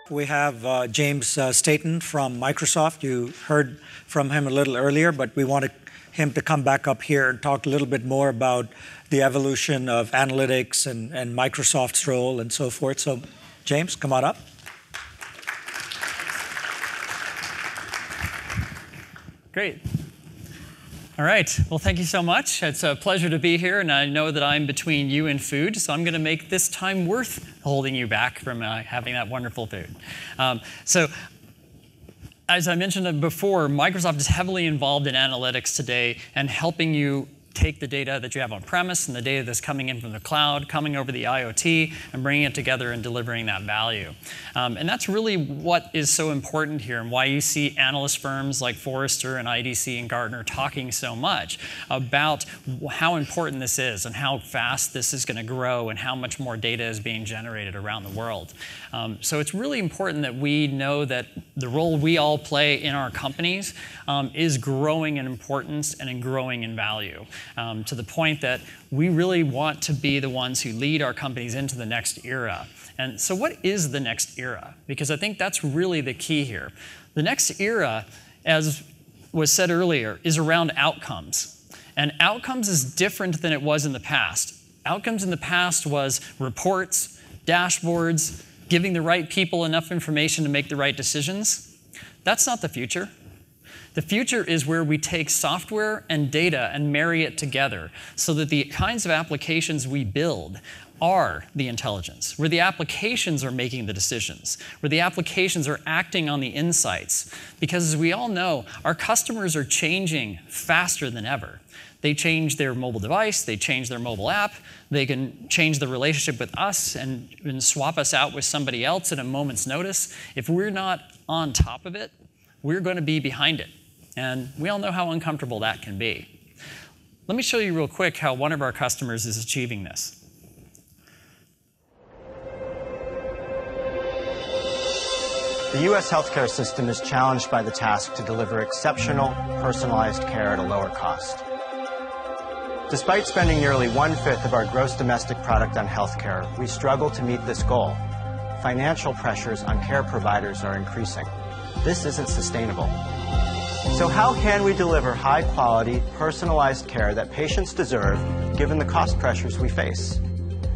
We have James Staten from Microsoft. You heard from him a little earlier, but we wanted him to come back up here and talk a little bit more about the evolution of analytics and Microsoft's role and so forth. So, James, come on up. Great. All right. Well, thank you so much. It's a pleasure to be here, and I know that I'm between you and food, so I'm going to make this time worth holding you back from having that wonderful food. So, as I mentioned before, Microsoft is heavily involved in analytics today and helping you take the data that you have on premise and the data that's coming in from the cloud, coming over the IoT, and bringing it together and delivering that value. And that's really what is so important here and why you see analyst firms like Forrester and IDC and Gartner talking so much about how important this is and how fast this is going to grow and how much more data is being generated around the world. So it's really important that we know that the role we all play in our companies is growing in importance and in growing in value. To the point that we really want to be the ones who lead our companies into the next era. And so what is the next era? Because I think that's really the key here. The next era, as was said earlier, is around outcomes. And outcomes is different than it was in the past. Outcomes in the past was reports, dashboards, giving the right people enough information to make the right decisions. That's not the future. The future is where we take software and data and marry it together so that the kinds of applications we build are the intelligence, where the applications are making the decisions, where the applications are acting on the insights. Because as we all know, our customers are changing faster than ever. They change their mobile device, they change their mobile app, they can change the relationship with us and swap us out with somebody else at a moment's notice. If we're not on top of it, we're going to be behind it. And we all know how uncomfortable that can be. Let me show you real quick how one of our customers is achieving this. The U.S. healthcare system is challenged by the task to deliver exceptional, personalized care at a lower cost. Despite spending nearly 1/5 of our gross domestic product on healthcare, we struggle to meet this goal. Financial pressures on care providers are increasing. This isn't sustainable. So how can we deliver high-quality, personalized care that patients deserve, given the cost pressures we face?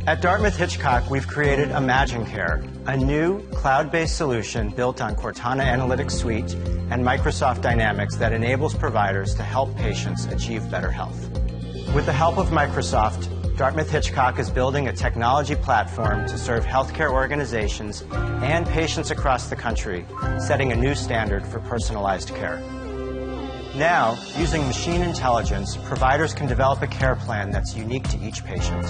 At Dartmouth-Hitchcock, we've created Imagine Care, a new cloud-based solution built on Cortana Analytics Suite and Microsoft Dynamics that enables providers to help patients achieve better health. With the help of Microsoft, Dartmouth-Hitchcock is building a technology platform to serve healthcare organizations and patients across the country, setting a new standard for personalized care. Now, using machine intelligence, providers can develop a care plan that's unique to each patient.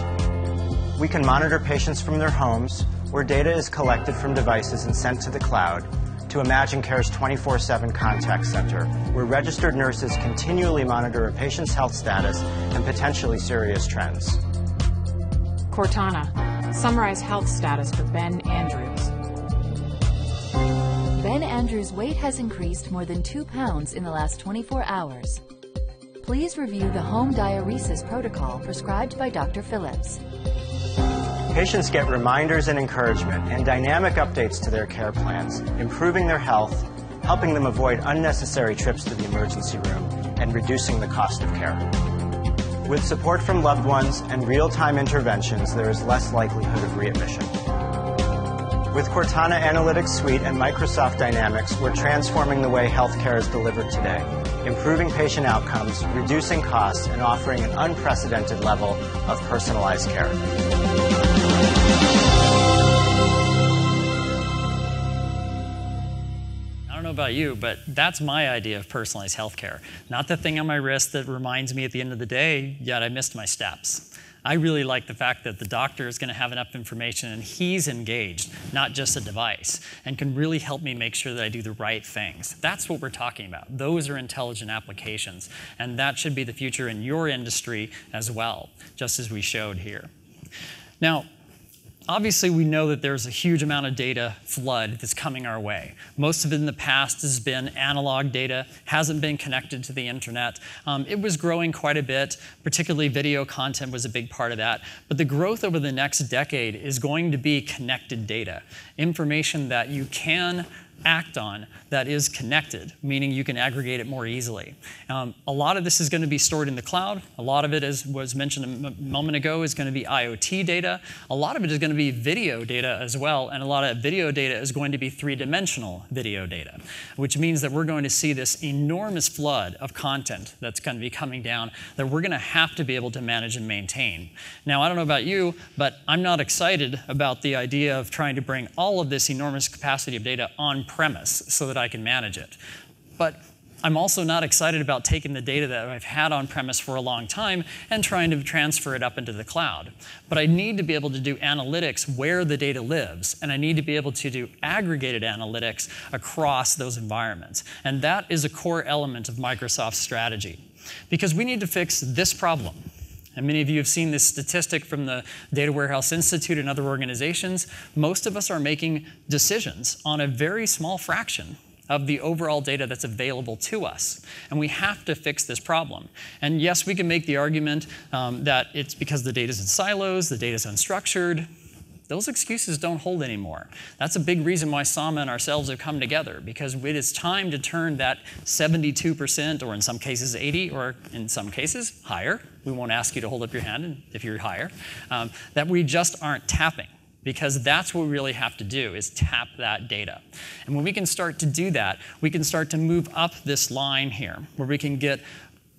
We can monitor patients from their homes, where data is collected from devices and sent to the cloud, to Imagine Care's 24/7 contact center, where registered nurses continually monitor a patient's health status and potentially serious trends. Cortana, summarize health status for Ben Andrews. Ben Andrews' weight has increased more than 2 pounds in the last 24 hours. Please review the home diuresis protocol prescribed by Dr. Phillips. Patients get reminders and encouragement and dynamic updates to their care plans, improving their health, helping them avoid unnecessary trips to the emergency room, and reducing the cost of care. With support from loved ones and real-time interventions, there is less likelihood of readmission. With Cortana Analytics Suite and Microsoft Dynamics, we're transforming the way healthcare is delivered today, improving patient outcomes, reducing costs, and offering an unprecedented level of personalized care. I don't know about you, but that's my idea of personalized healthcare. Not the thing on my wrist that reminds me at the end of the day, yet I missed my steps. I really like the fact that the doctor is going to have enough information and he's engaged, not just a device, and can really help me make sure that I do the right things. That's what we're talking about. Those are intelligent applications, and that should be the future in your industry as well, just as we showed here. Now, Obviously, we know that there's a huge amount of data flood that's coming our way. Most of it in the past has been analog data, hasn't been connected to the internet. It was growing quite a bit, particularly video content was a big part of that. But the growth over the next decade is going to be connected data, information that you can act on that is connected, meaning you can aggregate it more easily. A lot of this is going to be stored in the cloud. A lot of it, as was mentioned a moment ago, is going to be IoT data. A lot of it is going to be video data as well, and a lot of video data is going to be three-dimensional video data, which means that we're going to see this enormous flood of content that's going to be coming down that we're going to have to be able to manage and maintain. Now, I don't know about you, but I'm not excited about the idea of trying to bring all of this enormous capacity of data on-premise so that I can manage it. But I'm also not excited about taking the data that I've had on-premise for a long time and trying to transfer it up into the cloud. But I need to be able to do analytics where the data lives, and I need to be able to do aggregated analytics across those environments. And that is a core element of Microsoft's strategy. Because we need to fix this problem. And many of you have seen this statistic from the Data Warehouse Institute and other organizations. Most of us are making decisions on a very small fraction of the overall data that's available to us. And we have to fix this problem. And yes, we can make the argument that it's because the data's in silos, the data's unstructured. Those excuses don't hold anymore. That's a big reason why Saama and ourselves have come together, because it is time to turn that 72%, or in some cases 80, or in some cases higher. We won't ask you to hold up your hand if you're higher, that we just aren't tapping. Because that's what we really have to do, is tap that data. And when we can start to do that, we can start to move up this line here, where we can get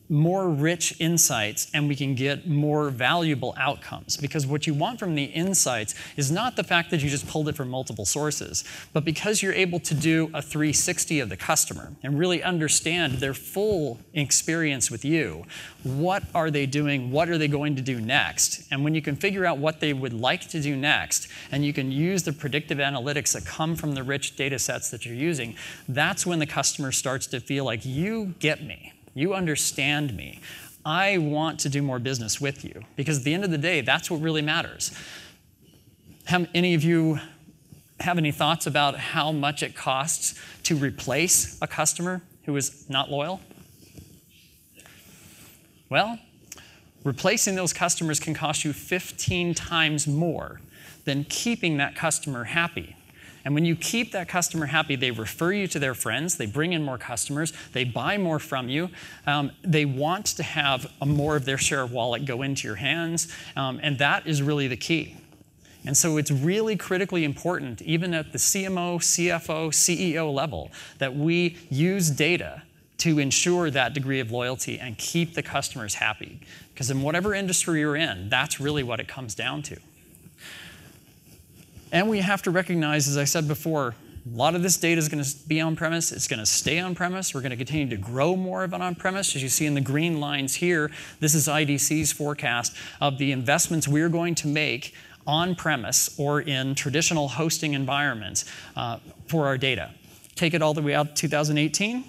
more rich insights and we can get more valuable outcomes. Because what you want from the insights is not the fact that you just pulled it from multiple sources, but because you're able to do a 360 of the customer and really understand their full experience with you. What are they doing? What are they going to do next? And when you can figure out what they would like to do next, and you can use the predictive analytics that come from the rich data sets that you're using, that's when the customer starts to feel like, you get me. You understand me. I want to do more business with you. Because at the end of the day, that's what really matters. Have any of you have any thoughts about how much it costs to replace a customer who is not loyal? Well, replacing those customers can cost you 15 times more than keeping that customer happy. And when you keep that customer happy, they refer you to their friends, they bring in more customers, they buy more from you, they want to have more of their share of wallet go into your hands, and that is really the key. And so it's really critically important, even at the CMO, CFO, CEO level, that we use data to ensure that degree of loyalty and keep the customers happy. Because in whatever industry you're in, that's really what it comes down to. And we have to recognize, as I said before, a lot of this data is going to be on-premise. It's going to stay on-premise. We're going to continue to grow more of it on-premise. As you see in the green lines here, this is IDC's forecast of the investments we're going to make on-premise or in traditional hosting environments for our data. Take it all the way out to 2018.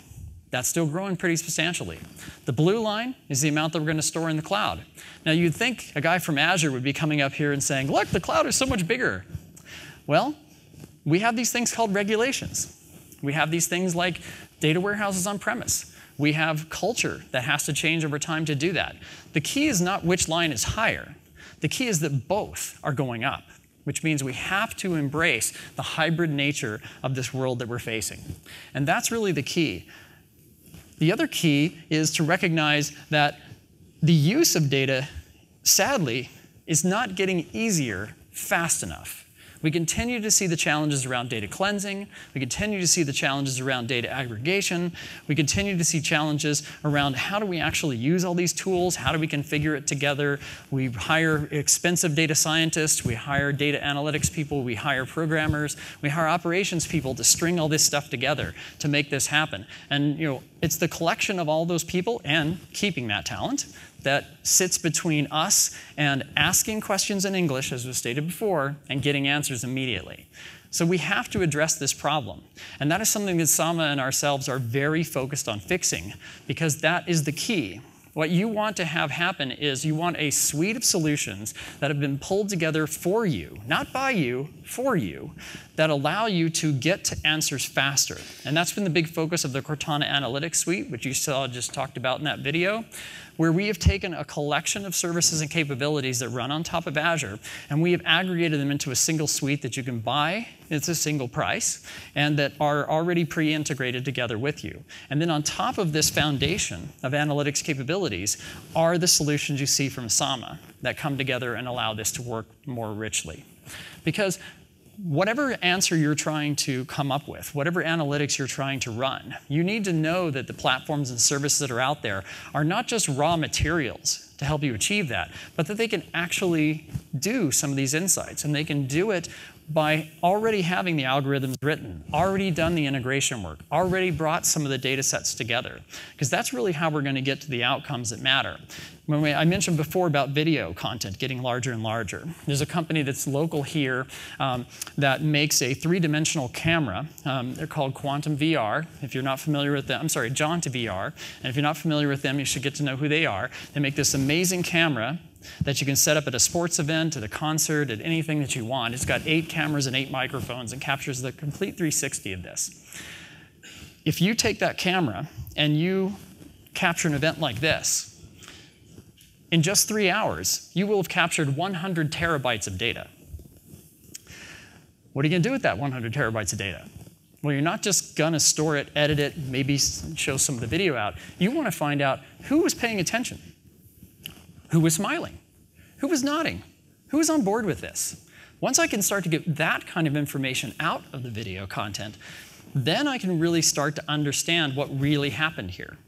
That's still growing pretty substantially. The blue line is the amount that we're going to store in the cloud. Now, you'd think a guy from Azure would be coming up here and saying, look, the cloud is so much bigger. Well, we have these things called regulations. We have these things like data warehouses on-premise. We have culture that has to change over time to do that. The key is not which line is higher. The key is that both are going up, which means we have to embrace the hybrid nature of this world that we're facing. And that's really the key. The other key is to recognize that the use of data, sadly, is not getting easier fast enough. We continue to see the challenges around data cleansing. We continue to see the challenges around data aggregation. We continue to see challenges around how do we actually use all these tools? How do we configure it together? We hire expensive data scientists. We hire data analytics people. We hire programmers. We hire operations people to string all this stuff together to make this happen. And it's the collection of all those people and keeping that talent that sits between us and asking questions in English, as was stated before, and getting answers immediately. So we have to address this problem. And that is something that Saama and ourselves are very focused on fixing, because that is the key. What you want to have happen is you want a suite of solutions that have been pulled together for you, not by you, for you, that allow you to get to answers faster. And that's been the big focus of the Cortana Analytics Suite, which you saw just talked about in that video, where we have taken a collection of services and capabilities that run on top of Azure, and we have aggregated them into a single suite that you can buy. It's a single price, and that are already pre-integrated together with you. And then on top of this foundation of analytics capabilities are the solutions you see from Saama that come together and allow this to work more richly. Because whatever answer you're trying to come up with, whatever analytics you're trying to run, you need to know that the platforms and services that are out there are not just raw materials to help you achieve that, but that they can actually do some of these insights. And they can do it by already having the algorithms written, already done the integration work, already brought some of the data sets together. Because that's really how we're going to get to the outcomes that matter. I mentioned before about video content getting larger and larger. There's a company that's local here that makes a three-dimensional camera. They're called Quantum VR. If you're not familiar with them, I'm sorry, Jonta VR. And if you're not familiar with them, you should get to know who they are. They make this amazing camera that you can set up at a sports event, at a concert, at anything that you want. It's got 8 cameras and 8 microphones and captures the complete 360 of this. If you take that camera and you capture an event like this, in just 3 hours, you will have captured 100 terabytes of data. What are you going to do with that 100 terabytes of data? Well, you're not just going to store it, edit it, maybe show some of the video out. You want to find out who was paying attention, who was smiling, who was nodding, who was on board with this. Once I can start to get that kind of information out of the video content, then I can really start to understand what really happened here.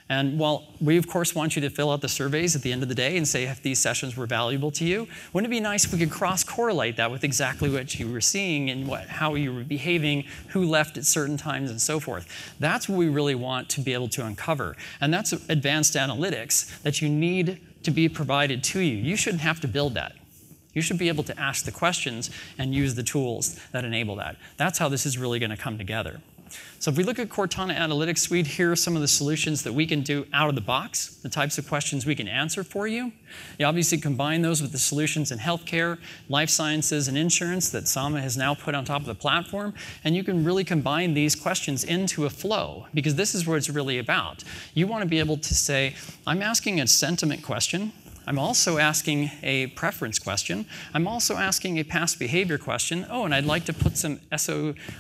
And while we, of course, want you to fill out the surveys at the end of the day and say if these sessions were valuable to you, wouldn't it be nice if we could cross-correlate that with exactly what you were seeing and how you were behaving, who left at certain times, and so forth. That's what we really want to be able to uncover. And that's advanced analytics that you need to be provided to you. You shouldn't have to build that. You should be able to ask the questions and use the tools that enable that. That's how this is really going to come together. So if we look at Cortana Analytics Suite, here are some of the solutions that we can do out of the box, the types of questions we can answer for you. You obviously combine those with the solutions in healthcare, life sciences, and insurance that Saama has now put on top of the platform, and you can really combine these questions into a flow, because this is what it's really about. You want to be able to say, I'm asking a sentiment question, I'm also asking a preference question. I'm also asking a past behavior question. Oh, and I'd like to put some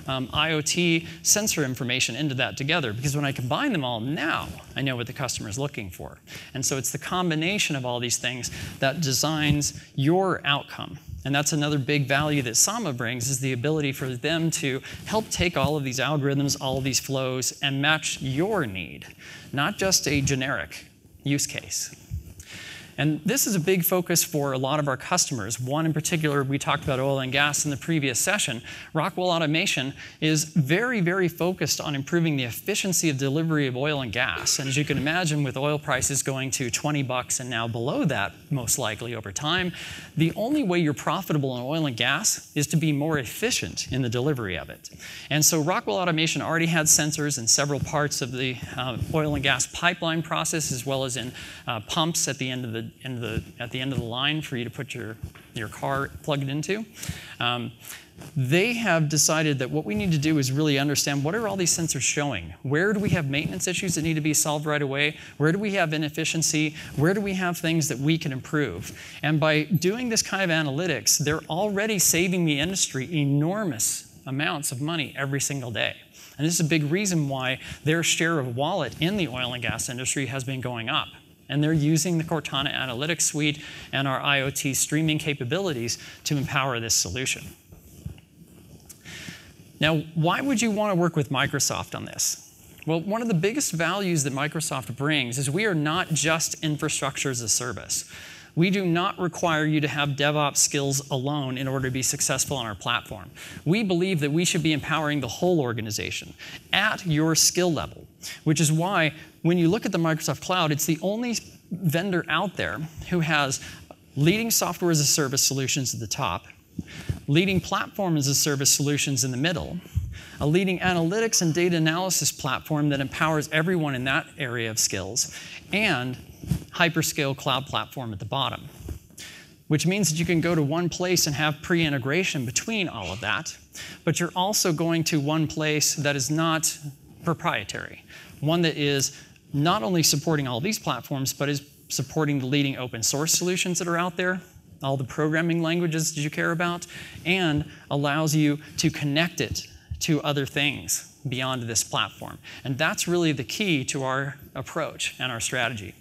IoT sensor information into that together, because when I combine them all, now I know what the customer is looking for. And so it's the combination of all these things that designs your outcome. And that's another big value that Saama brings, is the ability for them to help take all of these algorithms, all of these flows, and match your need, not just a generic use case. And this is a big focus for a lot of our customers. One in particular, we talked about oil and gas in the previous session. Rockwell Automation is very, very focused on improving the efficiency of delivery of oil and gas. And as you can imagine, with oil prices going to $20 and now below that, most likely over time, the only way you're profitable in oil and gas is to be more efficient in the delivery of it. And so Rockwell Automation already had sensors in several parts of the oil and gas pipeline process, as well as in pumps at the end of the line for you to put your car plugged into. They have decided that what we need to do is really understand, what are all these sensors showing? Where do we have maintenance issues that need to be solved right away? Where do we have inefficiency? Where do we have things that we can improve? And by doing this kind of analytics, they're already saving the industry enormous amounts of money every single day. And this is a big reason why their share of wallet in the oil and gas industry has been going up. And they're using the Cortana Analytics Suite and our IoT streaming capabilities to empower this solution. Now, why would you want to work with Microsoft on this? Well, one of the biggest values that Microsoft brings is we are not just infrastructure as a service. We do not require you to have DevOps skills alone in order to be successful on our platform. We believe that we should be empowering the whole organization at your skill level, which is why when you look at the Microsoft Cloud, it's the only vendor out there who has leading software as a service solutions at the top, leading platform as a service solutions in the middle, a leading analytics and data analysis platform that empowers everyone in that area of skills, and hyperscale cloud platform at the bottom, which means that you can go to one place and have pre-integration between all of that, but you're also going to one place that is not proprietary, one that is not only supporting all these platforms, but is supporting the leading open source solutions that are out there, all the programming languages that you care about, and allows you to connect it to other things beyond this platform. And that's really the key to our approach and our strategy.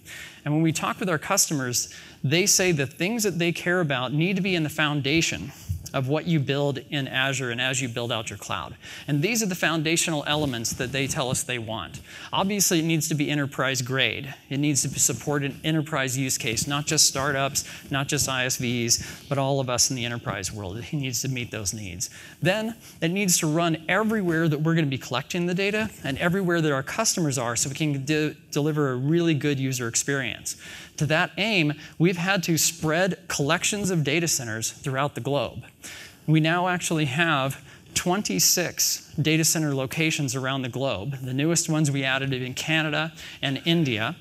And when we talk with our customers, they say the things that they care about need to be in the foundation of what you build in Azure and as you build out your cloud. And these are the foundational elements that they tell us they want. Obviously, it needs to be enterprise grade. It needs to support an enterprise use case, not just startups, not just ISVs, but all of us in the enterprise world. It needs to meet those needs. Then it needs to run everywhere that we're going to be collecting the data and everywhere that our customers are, so we can deliver a really good user experience. To that aim, we've had to spread collections of data centers throughout the globe. We now actually have 26 data center locations around the globe. The newest ones we added in Canada and India.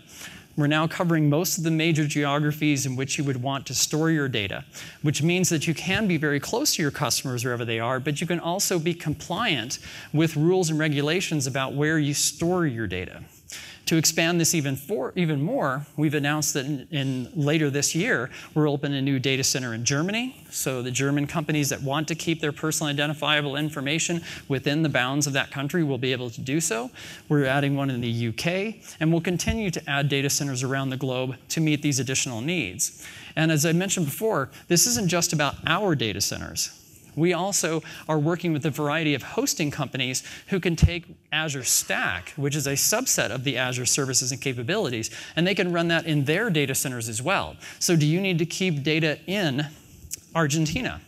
We're now covering most of the major geographies in which you would want to store your data, which means that you can be very close to your customers wherever they are, but you can also be compliant with rules and regulations about where you store your data. To expand this even more, we've announced that in later this year, we're opening a new data center in Germany. So the German companies that want to keep their personal identifiable information within the bounds of that country will be able to do so. We're adding one in the UK, and we'll continue to add data centers around the globe to meet these additional needs. And as I mentioned before, this isn't just about our data centers. We also are working with a variety of hosting companies who can take Azure Stack, which is a subset of the Azure services and capabilities, and they can run that in their data centers as well. So do you need to keep data in Argentina?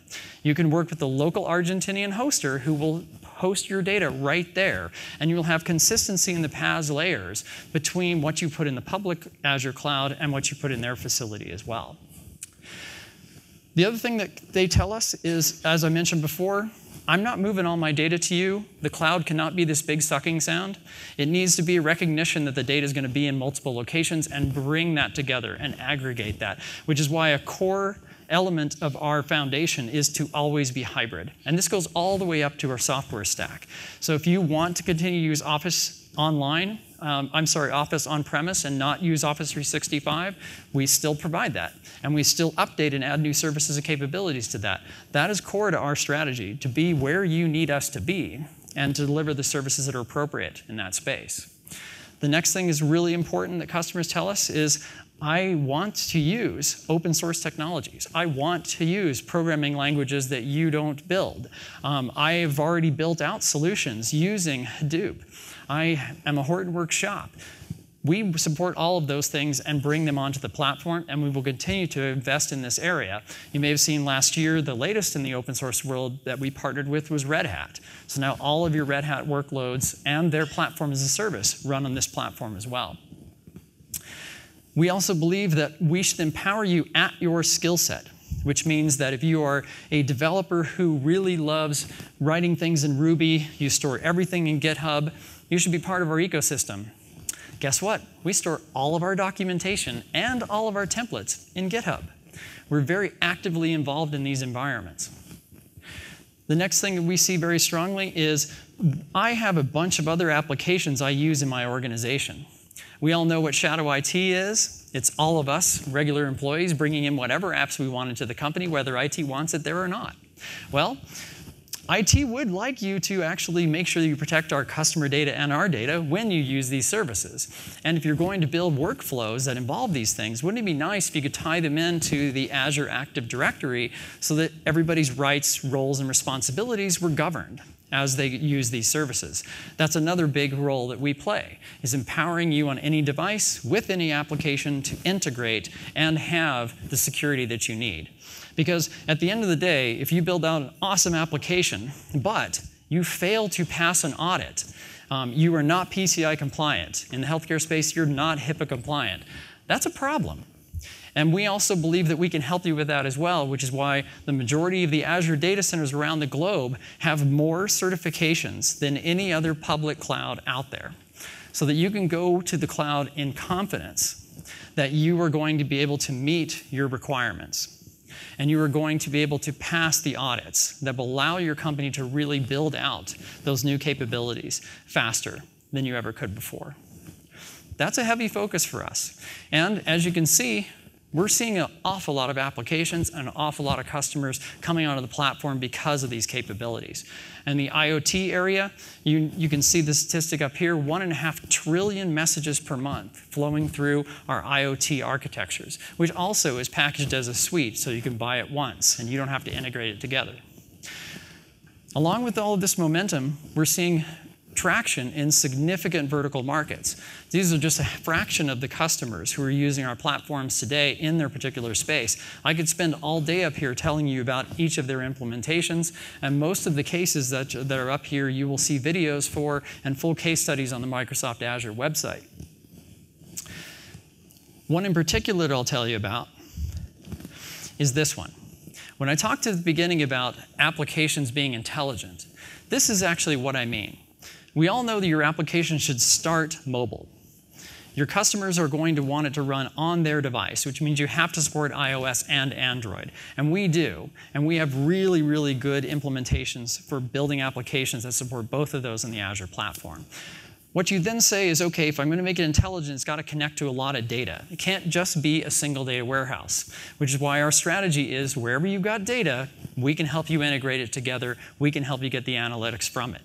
You can work with the local Argentinian hoster who will host your data right there, and you'll have consistency in the PaaS layers between what you put in the public Azure cloud and what you put in their facility as well. The other thing that they tell us is, as I mentioned before, I'm not moving all my data to you. The cloud cannot be this big sucking sound. It needs to be a recognition that the data is going to be in multiple locations and bring that together and aggregate that, which is why a core element of our foundation is to always be hybrid. And this goes all the way up to our software stack. So if you want to continue to use Office online, Office on-premise and not use Office 365, we still provide that. And we still update and add new services and capabilities to that. That is core to our strategy, to be where you need us to be and to deliver the services that are appropriate in that space. The next thing is really important that customers tell us is, I want to use open source technologies. I want to use programming languages that you don't build. I have already built out solutions using Hadoop. I am a Hortonworks shop. We support all of those things and bring them onto the platform, and we will continue to invest in this area. You may have seen last year, the latest in the open source world that we partnered with was Red Hat. So now all of your Red Hat workloads and their platform as a service run on this platform as well. We also believe that we should empower you at your skill set, which means that if you are a developer who really loves writing things in Ruby, you store everything in GitHub, you should be part of our ecosystem. Guess what? We store all of our documentation and all of our templates in GitHub. We're very actively involved in these environments. The next thing that we see very strongly is I have a bunch of other applications I use in my organization. We all know what Shadow IT is. It's all of us, regular employees, bringing in whatever apps we want into the company, whether IT wants it there or not. Well, IT would like you to actually make sure that you protect our customer data and our data when you use these services. And if you're going to build workflows that involve these things, wouldn't it be nice if you could tie them into the Azure Active Directory so that everybody's rights, roles, and responsibilities were governed as they use these services? That's another big role that we play, is empowering you on any device with any application to integrate and have the security that you need. Because at the end of the day, if you build out an awesome application, but you fail to pass an audit, you are not PCI compliant. In the healthcare space, you're not HIPAA compliant. That's a problem. And we also believe that we can help you with that as well, which is why the majority of the Azure data centers around the globe have more certifications than any other public cloud out there, so that you can go to the cloud in confidence that you are going to be able to meet your requirements. And you are going to be able to pass the audits that will allow your company to really build out those new capabilities faster than you ever could before. That's a heavy focus for us. And as you can see, we're seeing an awful lot of applications and an awful lot of customers coming onto the platform because of these capabilities. And the IoT area, you can see the statistic up here, 1.5 trillion messages per month flowing through our IoT architectures, which also is packaged as a suite so you can buy it once and you don't have to integrate it together. Along with all of this momentum, we're seeing traction in significant vertical markets. These are just a fraction of the customers who are using our platforms today in their particular space. I could spend all day up here telling you about each of their implementations, and most of the cases that are up here you will see videos for and full case studies on the Microsoft Azure website. One in particular that I'll tell you about is this one. When I talked at the beginning about applications being intelligent, this is actually what I mean. We all know that your application should start mobile. Your customers are going to want it to run on their device, which means you have to support iOS and Android. And we do. And we have really, really good implementations for building applications that support both of those in the Azure platform. What you then say is, OK, if I'm going to make it intelligent, it's got to connect to a lot of data. It can't just be a single data warehouse, which is why our strategy is wherever you've got data, we can help you integrate it together. We can help you get the analytics from it.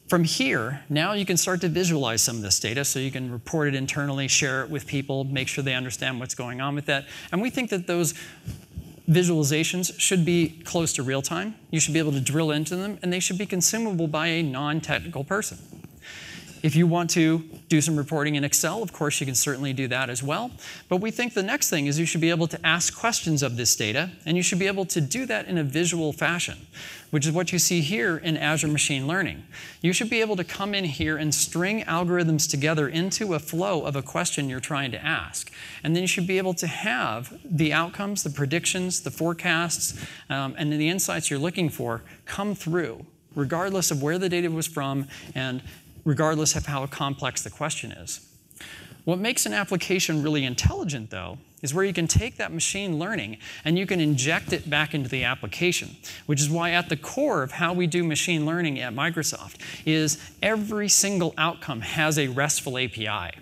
From here, now you can start to visualize some of this data so you can report it internally, share it with people, make sure they understand what's going on with that. And we think that those visualizations should be close to real time. You should be able to drill into them, and they should be consumable by a non-technical person. If you want to do some reporting in Excel, of course, you can certainly do that as well. But we think the next thing is you should be able to ask questions of this data, and you should be able to do that in a visual fashion, which is what you see here in Azure Machine Learning. You should be able to come in here and string algorithms together into a flow of a question you're trying to ask. And then you should be able to have the outcomes, the predictions, the forecasts, and the insights you're looking for come through, regardless of where the data was from and regardless of how complex the question is. What makes an application really intelligent, though, is where you can take that machine learning and you can inject it back into the application, which is why at the core of how we do machine learning at Microsoft is every single outcome has a RESTful API.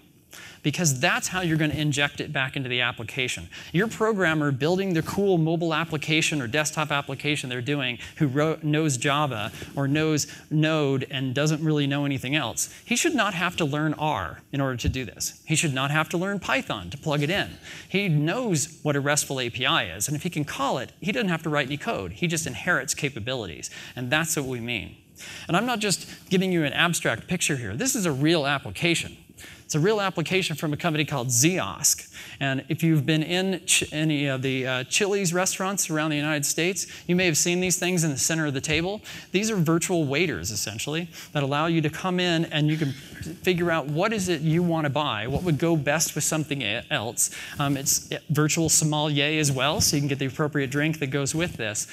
Because that's how you're going to inject it back into the application. Your programmer building the cool mobile application or desktop application they're doing who knows Java or knows Node and doesn't really know anything else, he should not have to learn R in order to do this. He should not have to learn Python to plug it in. He knows what a RESTful API is, and if he can call it, he doesn't have to write any code. He just inherits capabilities, and that's what we mean. And I'm not just giving you an abstract picture here. This is a real application. It's a real application from a company called Ziosk. And if you've been in any of the Chili's restaurants around the United States, you may have seen these things in the center of the table. These are virtual waiters, essentially, that allow you to come in and you can figure out what is it you want to buy, what would go best with something else. It's virtual sommelier as well, so you can get the appropriate drink that goes with this.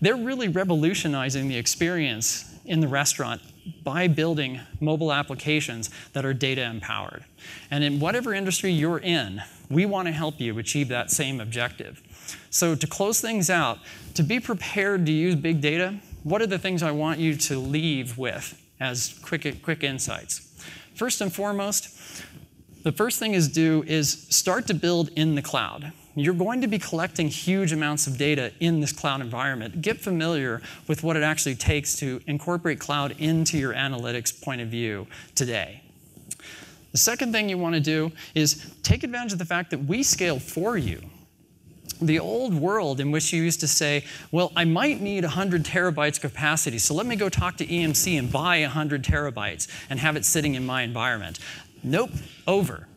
They're really revolutionizing the experience in the restaurant by building mobile applications that are data empowered. And in whatever industry you're in, we want to help you achieve that same objective. So to close things out, to be prepared to use big data, what are the things I want you to leave with as quick insights? First and foremost, the first thing is start to build in the cloud. You're going to be collecting huge amounts of data in this cloud environment. Get familiar with what it actually takes to incorporate cloud into your analytics point of view today. The second thing you want to do is take advantage of the fact that we scale for you. The old world in which you used to say, well, I might need 100 terabytes capacity, so let me go talk to EMC and buy 100 terabytes and have it sitting in my environment. Nope, over.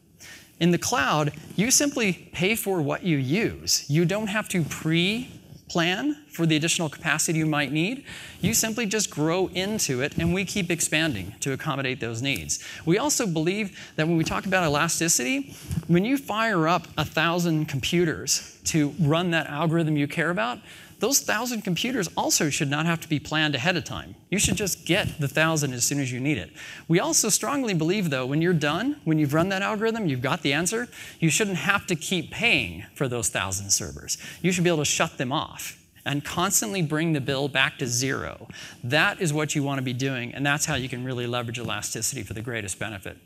In the cloud, you simply pay for what you use. You don't have to pre-plan for the additional capacity you might need. You simply just grow into it, and we keep expanding to accommodate those needs. We also believe that when we talk about elasticity, when you fire up 1,000 computers, to run that algorithm you care about, those 1,000 computers also should not have to be planned ahead of time. You should just get the 1,000 as soon as you need it. We also strongly believe, though, when you're done, when you've run that algorithm, you've got the answer, you shouldn't have to keep paying for those 1,000 servers. You should be able to shut them off and constantly bring the bill back to zero. That is what you want to be doing, and that's how you can really leverage elasticity for the greatest benefit.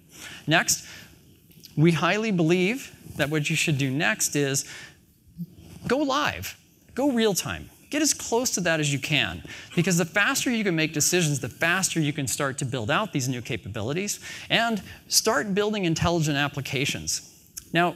Next, we highly believe that what you should do next is go live. Go real time. Get as close to that as you can, because the faster you can make decisions, the faster you can start to build out these new capabilities and start building intelligent applications. Now,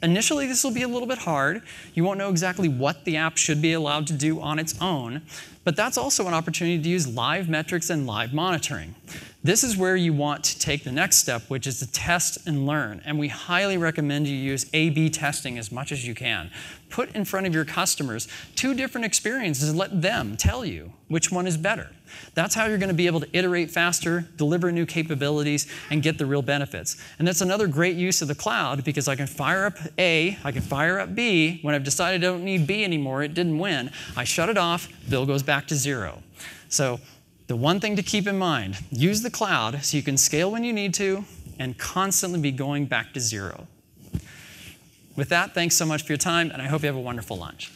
initially this will be a little bit hard. You won't know exactly what the app should be allowed to do on its own, but that's also an opportunity to use live metrics and live monitoring. This is where you want to take the next step, which is to test and learn. And we highly recommend you use A/B testing as much as you can. Put in front of your customers 2 different experiences and let them tell you which one is better. That's how you're going to be able to iterate faster, deliver new capabilities, and get the real benefits. And that's another great use of the cloud, because I can fire up A, I can fire up B. When I've decided I don't need B anymore, it didn't win, I shut it off, bill goes back to 0. So the one thing to keep in mind, use the cloud so you can scale when you need to and constantly be going back to 0. With that, thanks so much for your time, and I hope you have a wonderful lunch.